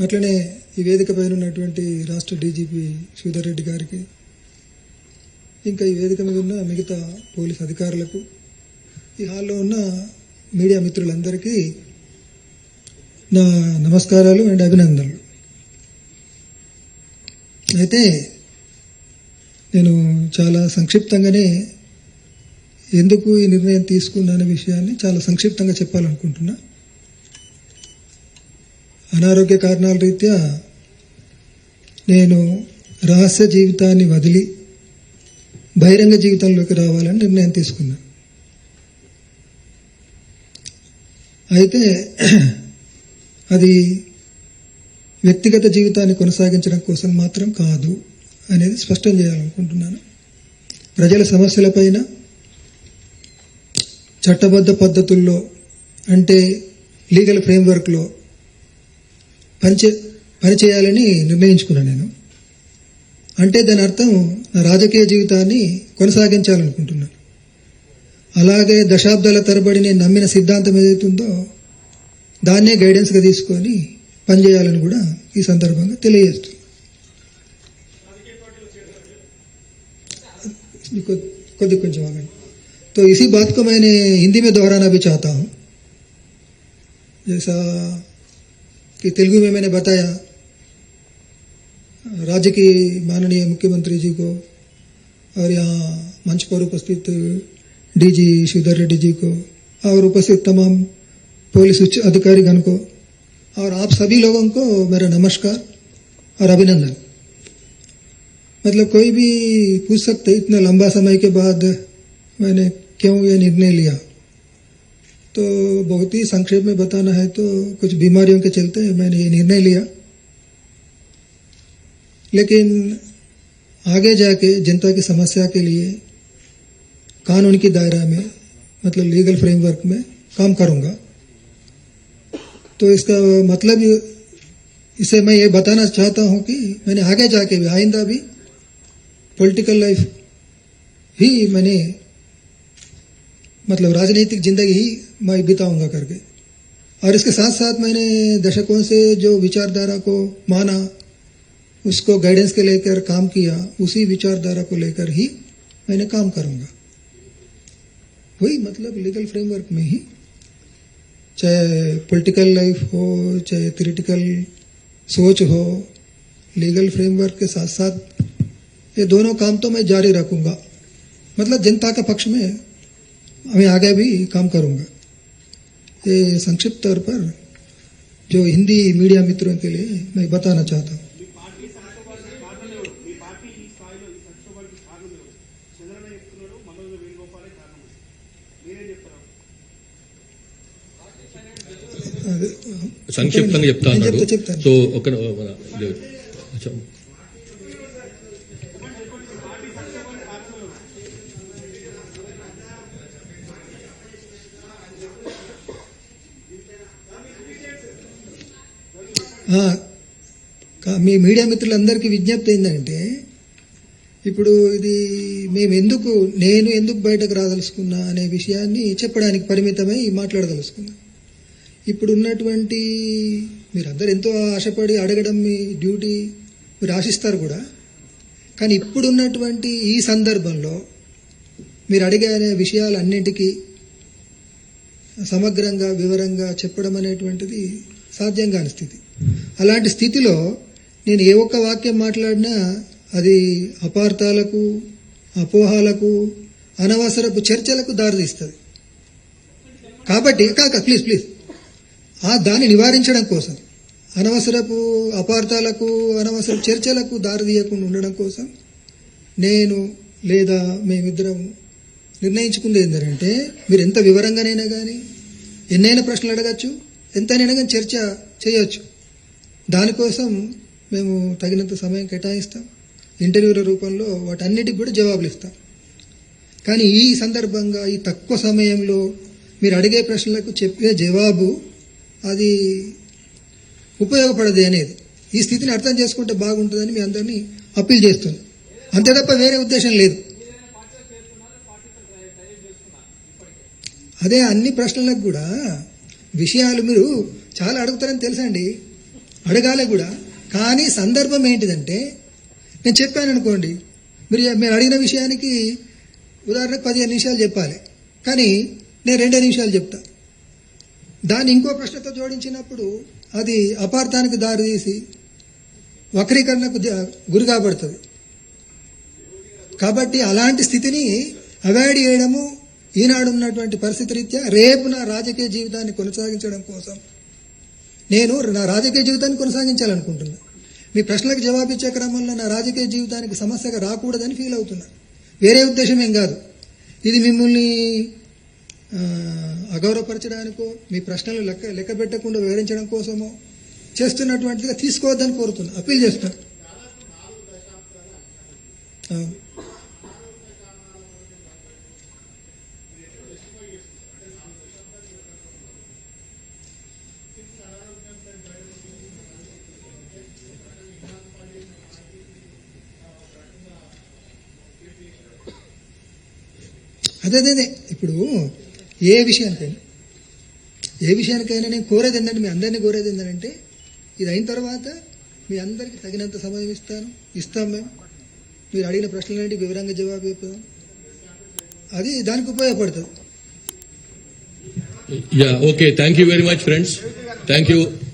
అట్లనే ఈ వేదిక పైన ఉన్నటువంటి రాష్ట్ర డీజీపీ శ్రీధర్ రెడ్డి గారికి, ఇంకా ఈ వేదిక మీద ఉన్న మిగతా పోలీస్ అధికారులకు, ఈ హాల్లో ఉన్న మీడియా మిత్రులందరికీ నా నమస్కారాలు అండ్ అభినందనలు. అయితే నేను చాలా సంక్షిప్తంగానే ఎందుకు ఈ నిర్ణయం తీసుకున్నానే విషయాన్ని చాలా సంక్షిప్తంగా చెప్పాలనుకుంటున్నా. అనారోగ్య కారణాల రీత్యా నేను రహస్య జీవితాన్ని వదిలి బహిరంగ జీవితంలోకి రావాలని నిర్ణయం తీసుకున్నా. అయితే అది వ్యక్తిగత జీవితాన్ని కొనసాగించడం కోసం మాత్రం కాదు అనేది స్పష్టం చేయాలనుకుంటున్నాను. ప్రజల సమస్యలపైన చట్టబద్ధ పద్ధతుల్లో, అంటే లీగల్ ఫ్రేమ్వర్క్లో పనిచేయాలని నిర్ణయించుకున్నాను నేను. అంటే దాని అర్థం నా రాజకీయ జీవితాన్ని కొనసాగించాలనుకుంటున్నాను. అలాగే దశాబ్దాల తరబడి నేను నమ్మిన సిద్ధాంతం ఏదైతుందో దాన్నే గైడెన్స్గా తీసుకొని పనిచేయాలని కూడా ఈ సందర్భంగా తెలియజేస్తున్నాను. కొంచెం आगे तो इसी बात को मैंने हिंदी में दोहराना भी चाहता हूँ. जैसा कि तेलुगु में मैंने बताया राज्य की माननीय मुख्यमंत्री जी को और यहाँ मंच पर उपस्थित डीजी श्रीधर रेड्डी जी को और उपस्थित तमाम पुलिस उच्च अधिकारीगण को और आप सभी लोगों को मेरा नमस्कार और अभिनंदन. मतलब कोई भी पूछ सकते इतना लंबा समय के बाद मैंने क्यों ये निर्णय लिया. तो बहुत ही संक्षेप में बताना है तो कुछ बीमारियों के चलते मैंने ये निर्णय लिया. लेकिन आगे जाके जनता की समस्या के लिए कानून की दायरा में, मतलब लीगल फ्रेमवर्क में काम करूंगा. तो इसका मतलब इसे मैं ये बताना चाहता हूं कि मैंने आगे जाके भी, आइंदा भी पॉलिटिकल लाइफ ही मैंने, मतलब राजनीतिक जिंदगी ही मैं बिताऊंगा करके. और इसके साथ साथ मैंने दशकों से जो विचारधारा को माना, उसको गाइडेंस के लेकर काम किया, उसी विचारधारा को लेकर ही मैंने काम करूंगा. वही मतलब लीगल फ्रेमवर्क में ही, चाहे पॉलिटिकल लाइफ हो, चाहे थ्योरेटिकल सोच हो, लीगल फ्रेमवर्क के साथ साथ ये दोनों काम तो मैं जारी रखूंगा. मतलब जनता के पक्ष में मैं आगे भी काम करूंगा. ये संक्षिप्त तौर पर जो हिंदी मीडिया मित्रों के लिए मैं बताना चाहता हूँ. సంక్షిప్తంగా చెప్తా అన్నాడు. సో ఒక మీ మీడియా మిత్రులందరికీ విజ్ఞప్తి ఏంటంటే, ఇప్పుడు ఇది నేను ఎందుకు బయటకు రాదలుచుకున్నా అనే విషయాన్ని చెప్పడానికి పరిమితమై మాట్లాడదలుచుకున్నా. ఇప్పుడు ఉన్నటువంటి మీరందరూ ఎంతో ఆశపడి అడగడం మీ డ్యూటీ, మీరు ఆశిస్తారు కూడా. కానీ ఇప్పుడున్నటువంటి ఈ సందర్భంలో మీరు అడిగే విషయాలన్నింటికీ సమగ్రంగా వివరంగా చెప్పడం అనేటువంటిది సాధ్యం కాని స్థితి. అలాంటి స్థితిలో నేను ఏ ఒక్క వాక్యం మాట్లాడినా అది అపార్థాలకు, అపోహాలకు, అనవసరపు చర్చలకు దారితీస్తుంది. కాబట్టి ప్లీజ్ దాన్ని నివారించడం కోసం, అనవసరపు అపార్థాలకు, అనవసరపు చర్చలకు దారితీయకుండా ఉండడం కోసం నేను లేదా మేమిద్దరం నిర్ణయించుకుంది ఏంటంటే, మీరు ఎంత వివరంగానైనా కానీ ఎన్నైనా ప్రశ్నలు అడగచ్చు, ఎంతైనా కానీ చర్చ చేయొచ్చు. దానికోసం మేము తగినంత సమయం కేటాయిస్తాం. ఇంటర్వ్యూల రూపంలో వాటన్నిటికి కూడా జవాబులు ఇస్తాం. కానీ ఈ సందర్భంగా ఈ తక్కువ సమయంలో మీరు అడిగే ప్రశ్నలకు చెప్పే జవాబు అది ఉపయోగపడదు అనేది, ఈ స్థితిని అర్థం చేసుకుంటే బాగుంటుందని మీ అందరినీ అప్పీల్ చేస్తుంది. అంతే తప్ప వేరే ఉద్దేశం లేదు. అదే అన్ని ప్రశ్నలకు కూడా విషయాలు మీరు చాలా అడుగుతారని తెలుసండి. అడగాలి కూడా. కానీ సందర్భం ఏంటిదంటే, నేను చెప్పాను అనుకోండి, మీరు అడిగిన విషయానికి ఉదాహరణకు 15 నిమిషాలు చెప్పాలి, కానీ నేను 2 నిమిషాలు చెప్తా. దాన్ని ఇంకో ప్రశ్నతో జోడించినప్పుడు అది అపార్థానికి దారితీసి వక్రీకరణకు గురి కాబడుతుంది. కాబట్టి అలాంటి స్థితిని అవాయిడ్ చేయడము ఈనాడు ఉన్నటువంటి పరిస్థితి రీత్యా రేపు నా రాజకీయ జీవితాన్ని కొనసాగించడం కోసం నేను నా రాజకీయ జీవితాన్ని కొనసాగించాలనుకుంటున్నా. మీ ప్రశ్నలకు జవాబిచ్చే క్రమంలో నా రాజకీయ జీవితానికి సమస్యగా రాకూడదని ఫీల్ అవుతున్నా. వేరే ఉద్దేశం ఏం కాదు. ఇది మిమ్మల్ని అగౌరవపరచడానికో మీ ప్రశ్నలు లెక్క పెట్టకుండా వివరించడం కోసమో చేస్తున్నటువంటిదిగా తీసుకోవద్దని కోరుతున్నా, అప్పీల్ చేస్తున్నా. అదే ఇప్పుడు ఏ విషయానికైనా నేను కోరేది ఏంటంటే, మీ అందరినీ కోరేది ఏంటంటే, ఇది అయిన తర్వాత మీ అందరికీ తగినంత సమయం ఇస్తాం మేము. మీరు అడిగిన ప్రశ్నలన్నింటికి వివరంగా జవాబు చెప్తాం. అది దానికి ఉపయోగపడుతుంది. Okay, thank you very much friends. Thank you.